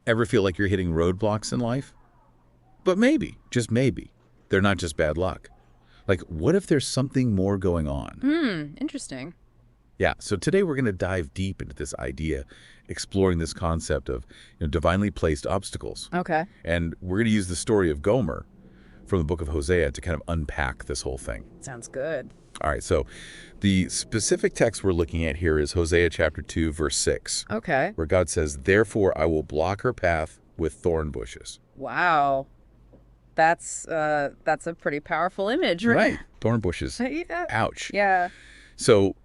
Ever feel like you're hitting roadblocks in life? But maybe, just maybe, they're not just bad luck. Like, what if there's something more going on? Interesting. Yeah, so today we're going to dive deep into this idea, exploring this concept of divinely placed obstacles. Okay. And we're going to use the story of Gomer from the book of Hosea to kind of unpack this whole thing. Sounds good. All right, so the specific text we're looking at here is Hosea chapter 2, verse 6. Okay. Where God says, "Therefore I will block her path with thorn bushes." Wow. That's a pretty powerful image, right? Right. Thorn bushes. Yeah. Ouch. Yeah. So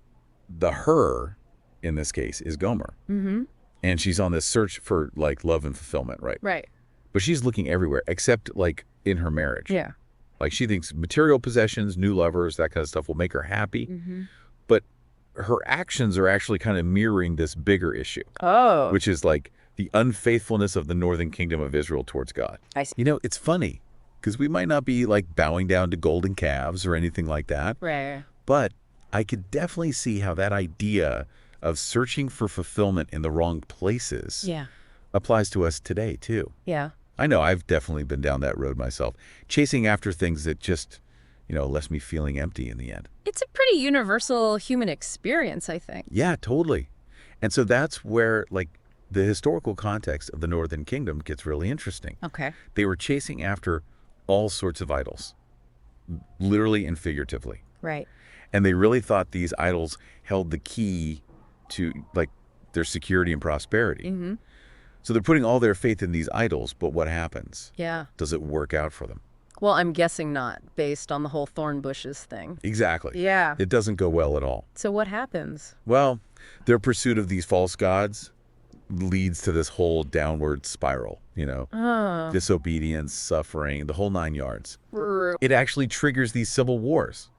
the her in this case is Gomer. Mm-hmm. And she's on this search for like love and fulfillment, right? Right. But she's looking everywhere except like in her marriage. Yeah. Like she thinks material possessions, new lovers, that kind of stuff will make her happy. Mm-hmm. But her actions are actually kind of mirroring this bigger issue. Oh. Which is like the unfaithfulness of the northern kingdom of Israel towards God. I see. It's funny because we might not be like bowing down to golden calves or anything like that. Right. But I could definitely see how that idea of searching for fulfillment in the wrong places applies to us today, too. Yeah. I know I've definitely been down that road myself, chasing after things that just, left me feeling empty in the end. It's a pretty universal human experience, I think. Yeah, totally. And so that's where, like, the historical context of the Northern Kingdom gets really interesting. Okay. They were chasing after all sorts of idols, literally and figuratively. Right. And they really thought these idols held the key to, like, their security and prosperity. Mm-hmm. So they're putting all their faith in these idols, but what happens? Yeah. Does it work out for them? Well, I'm guessing not, based on the whole thorn bushes thing. Exactly. Yeah. It doesn't go well at all. So what happens? Well, their pursuit of these false gods leads to this whole downward spiral, disobedience, suffering, the whole 9 yards. It actually triggers these civil wars.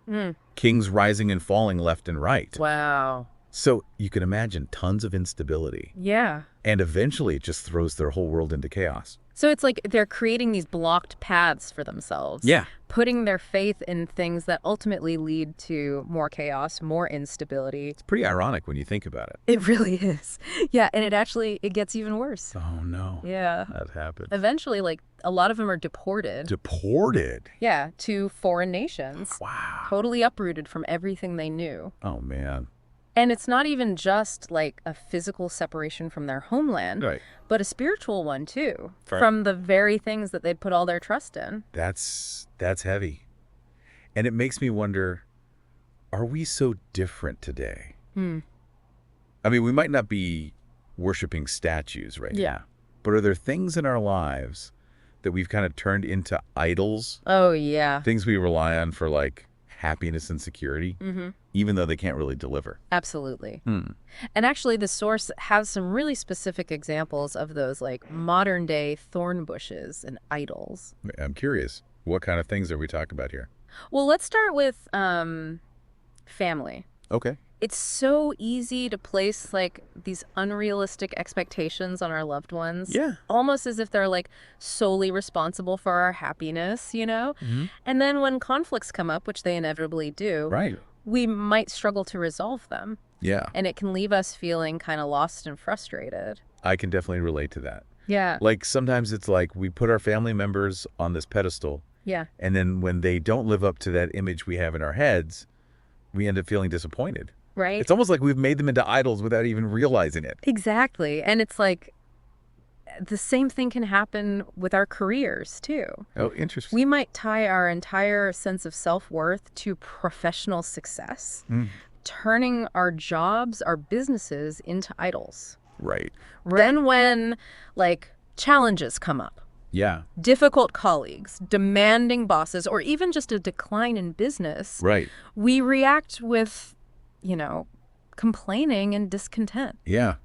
Kings rising and falling left and right. Wow. So you can imagine tons of instability. Yeah. And eventually it just throws their whole world into chaos. So it's like they're creating these blocked paths for themselves. Yeah. Putting their faith in things that ultimately lead to more chaos, more instability. It's pretty ironic when you think about it. It really is. Yeah, and it gets even worse. Oh, no. Yeah. That happened. Eventually, like, a lot of them are deported. Deported? Yeah, to foreign nations. Wow. Totally uprooted from everything they knew. Oh, man. And it's not even just like a physical separation from their homeland, Right. but a spiritual one too, Right. from the very things that they'd put all their trust in. That's heavy. And it makes me wonder, are we so different today? I mean, we might not be worshiping statues right now, but are there things in our lives that we've kind of turned into idols? Oh, yeah. Things we rely on for like happiness and security, even though they can't really deliver. Absolutely. And actually, the source has some really specific examples of those like modern day thorn bushes and idols. I'm curious, what kind of things are we talking about here? Well, let's start with family. Okay. It's so easy to place like these unrealistic expectations on our loved ones. Yeah. Almost as if they're like solely responsible for our happiness, And then when conflicts come up, which they inevitably do, Right. we might struggle to resolve them. Yeah. And it can leave us feeling kind of lost and frustrated. I can definitely relate to that. Yeah. Like sometimes it's like we put our family members on this pedestal, Yeah. and then when they don't live up to that image we have in our heads, we end up feeling disappointed. Right? It's almost like we've made them into idols without even realizing it. Exactly. And it's like the same thing can happen with our careers too. Oh, interesting. We might tie our entire sense of self-worth to professional success, turning our jobs, our businesses into idols. Right. Then when like challenges come up, Yeah. difficult colleagues, demanding bosses, or even just a decline in business, Right. we react with, complaining and discontent. Yeah.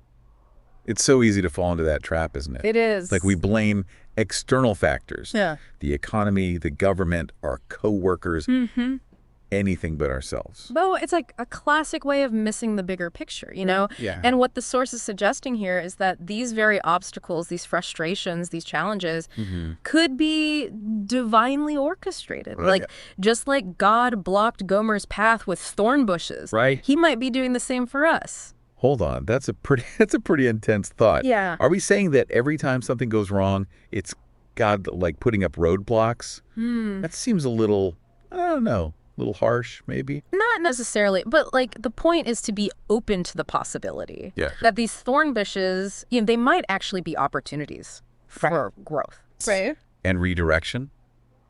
It's so easy to fall into that trap, isn't it? It is. Like we blame external factors. Yeah. The economy, the government, our coworkers, anything but ourselves. Well, it's like a classic way of missing the bigger picture, Yeah. And what the source is suggesting here is that these very obstacles, these frustrations, these challenges could be divinely orchestrated. Right. Just like God blocked Gomer's path with thorn bushes. Right. He might be doing the same for us. Hold on. That's a pretty intense thought. Yeah. Are we saying that every time something goes wrong, it's God like putting up roadblocks? That seems a little, I don't know, a little harsh maybe. Not necessarily, but like the point is to be open to the possibility that these thorn bushes, they might actually be opportunities for growth. Right. And redirection?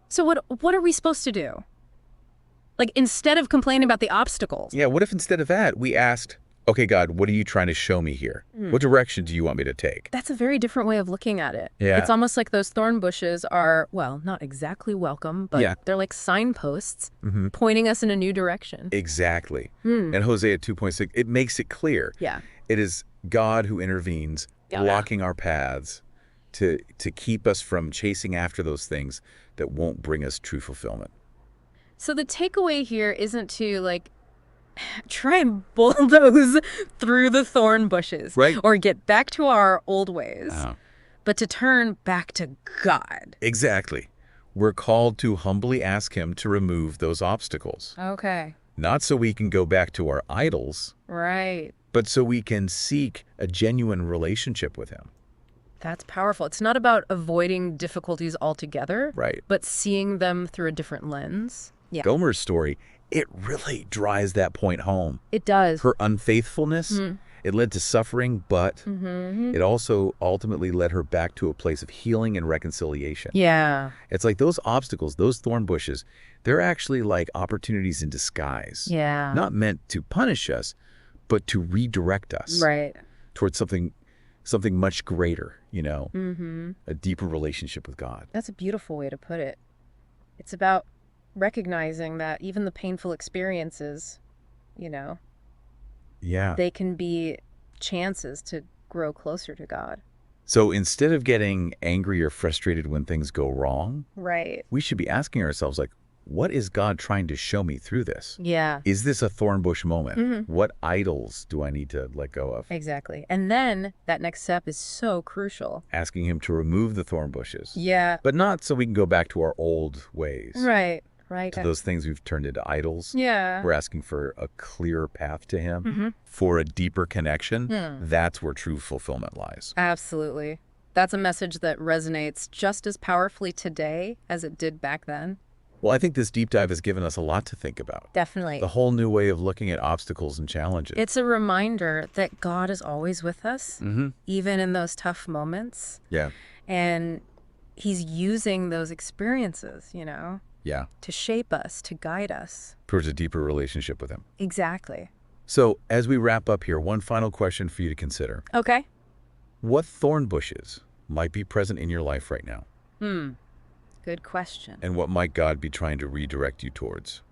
So what are we supposed to do? Like, instead of complaining about the obstacles. Yeah, what if instead of that, we asked, okay, God, what are you trying to show me here? What direction do you want me to take? That's a very different way of looking at it. Yeah. It's almost like those thorn bushes are, well, not exactly welcome, but they're like signposts pointing us in a new direction. Exactly. And Hosea 2.6, it makes it clear. Yeah. It is God who intervenes, blocking our paths to keep us from chasing after those things that won't bring us true fulfillment. So the takeaway here isn't to, like, try and bulldoze through the thorn bushes. Right. Or get back to our old ways, but to turn back to God. Exactly. We're called to humbly ask him to remove those obstacles. Okay. Not so we can go back to our idols, Right. but so we can seek a genuine relationship with him. That's powerful. It's not about avoiding difficulties altogether, Right. but seeing them through a different lens. Yeah. Gomer's story, it really drives that point home. It does. Her unfaithfulness, it led to suffering, but it also ultimately led her back to a place of healing and reconciliation. Yeah. It's like those obstacles, those thorn bushes, they're actually like opportunities in disguise. Yeah. Not meant to punish us, but to redirect us Right. towards something much greater, a deeper relationship with God. That's a beautiful way to put it. It's about recognizing that even the painful experiences, Yeah. they can be chances to grow closer to God. So instead of getting angry or frustrated when things go wrong, Right. we should be asking ourselves, like, what is God trying to show me through this? Yeah. Is this a thorn bush moment? What idols do I need to let go of? Exactly. And then that next step is so crucial. Asking him to remove the thorn bushes. Yeah. But not so we can go back to our old ways. Right. Right. To those things we've turned into idols. Yeah. We're asking for a clearer path to him, for a deeper connection. That's where true fulfillment lies. Absolutely. That's a message that resonates just as powerfully today as it did back then. Well, I think this deep dive has given us a lot to think about. Definitely. The whole new way of looking at obstacles and challenges. It's a reminder that God is always with us, even in those tough moments. Yeah. And he's using those experiences, Yeah. to shape us, to guide us. Towards a deeper relationship with him. Exactly. So, as we wrap up here, one final question for you to consider. Okay. What thorn bushes might be present in your life right now? Good question. And what might God be trying to redirect you towards?